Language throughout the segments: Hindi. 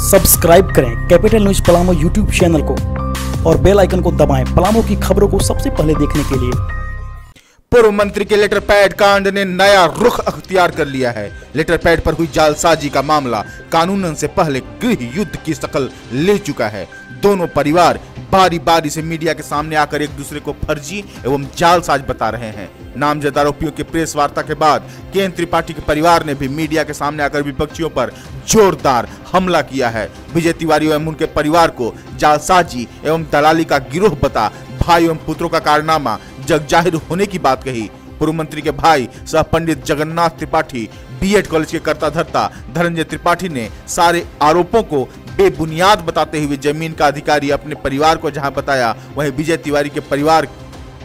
सब्सक्राइब करें capital news Palamu YouTube channel को और बेल आइकन को दबाएं पलामू की खबरों को सबसे पहले देखने के लिए। पूर्व मंत्री के लेटर पैड कांड ने नया रुख अख्तियार कर लिया है। लेटर पैड पर हुई जालसाजी का मामला कानूनन से पहले गृह युद्ध की शक्ल ले चुका है। दोनों परिवार बारी बारी से मीडिया के सामने आकर एक दूसरे को फर्जी एवं जालसाज बता रहे हैं। नामजद आरोपियों की प्रेस वार्ता के बाद केएन त्रिपाठी के परिवार ने भी मीडिया के सामने आकर विपक्षियों पर जोरदार हमला किया है। विजय तिवारी एवं उनके परिवार को जालसाजी एवं दलाली का गिरोह बता भाई एवं पुत्रों का कारनामा जग जाहिर होने की बात कही। पूर्व मंत्री के भाई सह पंडित जगन्नाथ त्रिपाठी बीएड कॉलेज के कर्ता धर्ता धनंजय त्रिपाठी ने सारे आरोपों को बेबुनियाद बताते हुए जमीन का अधिकारी अपने परिवार को जहां बताया, वहीं विजय तिवारी के परिवार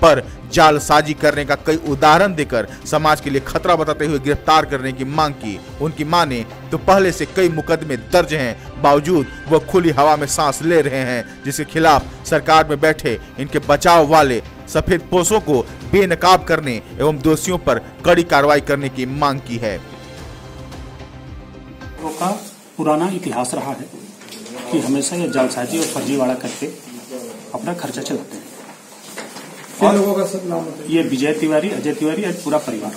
पर जालसाजी करने का कई उदाहरण देकर समाज के लिए खतरा बताते हुए गिरफ्तार करने की मांग की। उनकी माने तो पहले से कई मुकदमे दर्ज हैं, बावजूद वो खुली हवा में सांस ले रहे हैं, जिसके खिलाफ सरकार में बैठे इनके बचाव वाले सफेद पोशों को बेनकाब करने एवं दोषियों पर कड़ी कार्रवाई करने की मांग की है। का पुराना इतिहास रहा है कि हमेशा ये जालसाजी और फर्जीवाड़ा करके अपना खर्चा चलाते हैं। और लोगों का सब नाम ये विजय तिवारी, अजय तिवारी और पूरा परिवार,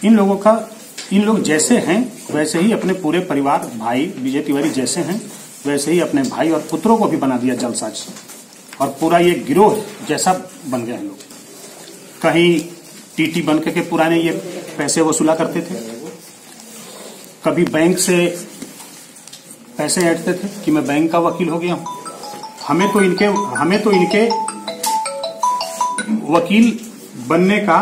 इन लोग जैसे हैं वैसे ही अपने पूरे परिवार, भाई विजय तिवारी जैसे हैं वैसे ही अपने भाई और पुत्रों को भी बना दिया जालसाज, और पूरा ये गिरोह जैसा बन गए हैं लोग। कहीं टीटी बन के पुराने ये पैसे वसूला करते थे, कभी बैंक से पैसे ऐंठते थे कि मैं बैंक का वकील हो गया हूं। हमें तो इनके वकील बनने का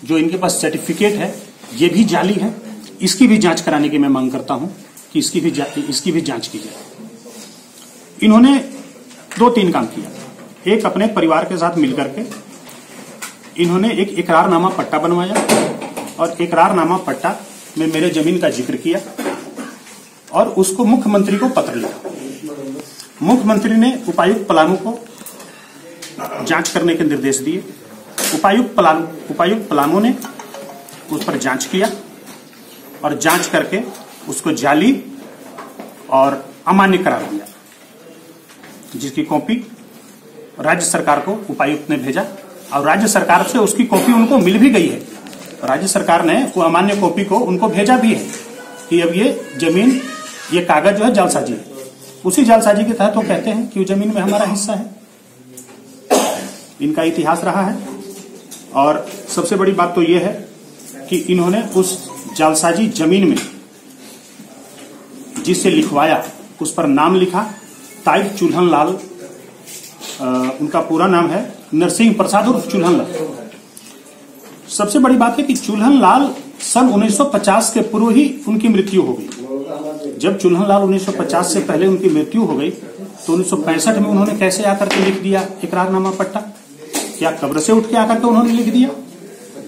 जो इनके पास सर्टिफिकेट है ये भी जाली है। इसकी भी जांच कराने की मैं मांग करता हूं कि इसकी भी जांच की जाए। इन्होंने 2-3 काम किया। एक, अपने परिवार के साथ मिलकर के इन्होंने एक इकरारनामा पट्टा बनवाया और इकरारनामा पट्टा में मेरे जमीन का जिक्र किया और उसको मुख्यमंत्री को पत्र लिखा। मुख्यमंत्री ने उपायुक्त पलामू को जांच करने के निर्देश दिए। उपायुक्त पलामू ने उस पर जांच किया और जांच करके उसको जाली और अमान्य करार दिया, जिसकी कॉपी राज्य सरकार को उपायुक्त ने भेजा और राज्य सरकार से उसकी कॉपी उनको मिल भी गई है। राज्य सरकार ने वो अमान्य कॉपी को उनको भेजा भी है कि अब ये जमीन, ये कागज जो है जालसाजी है। उसी जालसाजी के तहत वो कहते हैं कि वो जमीन में हमारा हिस्सा है। इनका इतिहास रहा है। और सबसे बड़ी बात तो ये है कि इन्होंने उस जालसाजी जमीन में जिससे लिखवाया उस पर नाम लिखा ताइब चुल्हन लाल। उनका पूरा नाम है नरसिंह प्रसाद उर्फ चुल्हन लाल। सबसे बड़ी बात है कि चुल्हन लाल सन 1950 के पूर्व ही उनकी मृत्यु हो गई। जब चुल्हन लाल 1950 से पहले उनकी मृत्यु हो गई तो 1965 में उन्होंने कैसे आकर के लिख दिया इकरारनामा पट्टा? क्या कब्र से उठ के आकर के उन्होंने लिख दिया?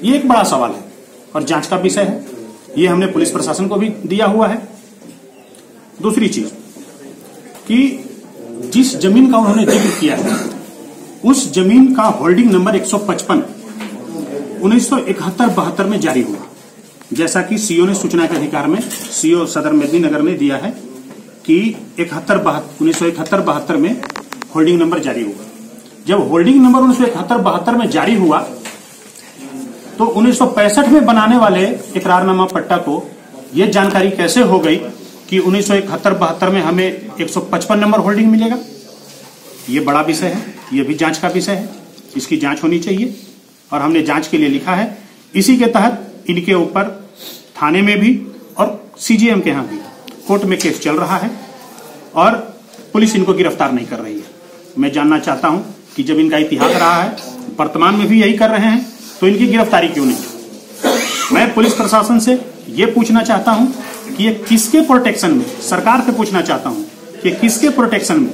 ये एक बड़ा सवाल है और जांच का विषय है। ये हमने पुलिस प्रशासन को भी दिया हुआ है। दूसरी चीज कि जिस जमीन का उन्होंने जिक्र किया है उस जमीन का होल्डिंग नंबर 155 1971-72 में जारी हुआ, जैसा कि सीओ ने सूचना के अधिकार में सीओ सदर मेदिनीनगर ने दिया है कि 1971-72 में होल्डिंग नंबर जारी हुआ। जब होल्डिंग नंबर 1971-72 में जारी हुआ तो 1965 में बनाने वाले इकरारनामा पट्टा को यह जानकारी कैसे हो गई कि 1971-72 में हमें 155 नंबर होल्डिंग मिलेगा? ये बड़ा विषय है, ये भी जांच का विषय है। इसकी जांच होनी चाहिए और हमने जांच के लिए लिखा है। इसी के तहत इनके ऊपर थाने में भी और सीजीएम के यहां भी कोर्ट में केस चल रहा है और पुलिस इनको गिरफ्तार नहीं कर रही है। मैं जानना चाहता हूं कि जब इनका इतिहास रहा है, वर्तमान में भी यही कर रहे हैं, तो इनकी गिरफ्तारी क्यों नहीं? मैं पुलिस प्रशासन से यह पूछना चाहता हूं कि ये किसके प्रोटेक्शन में, सरकार से पूछना चाहता हूं कि किसके प्रोटेक्शन में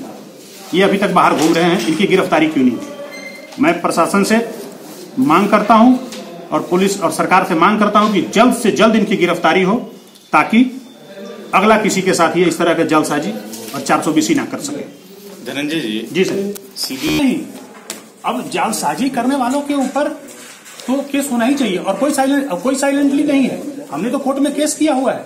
ये अभी तक बाहर घूम रहे हैं, इनकी गिरफ्तारी क्यों नहीं? मैं प्रशासन से मांग करता हूं और पुलिस और सरकार से मांग करता हूं कि जल्द से जल्द इनकी गिरफ्तारी हो, ताकि अगला किसी के साथ ये इस तरह के जालसाजी और 420 ना कर सके। धनंजय जी सर, सीधी अब जालसाजी करने वालों के ऊपर तो केस होना ही चाहिए और कोई साइलेंटली नहीं है। हमने तो कोर्ट में केस किया हुआ है।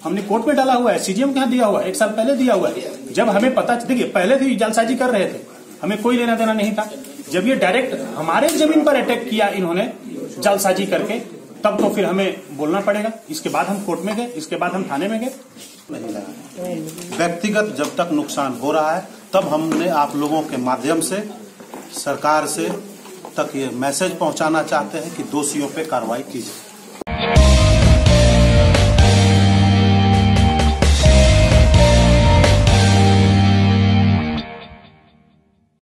हमने कोर्ट में डाला हुआ है, सीजीएम के यहाँ दिया हुआ है, 1 साल पहले दिया हुआ है। जब हमें पता, देखिए पहले भी जालसाजी कर रहे थे, हमें कोई लेना देना नहीं था। जब ये डायरेक्ट हमारे जमीन पर अटैक किया इन्होंने जालसाजी करके, तब तो फिर हमें बोलना पड़ेगा। इसके बाद हम कोर्ट में गए, इसके बाद हम थाने में गए। व्यक्तिगत जब तक नुकसान हो रहा है तब हमने आप लोगों के माध्यम से सरकार से तक ये मैसेज पहुंचाना चाहते हैं कि दोषियों पे कार्रवाई की जाए।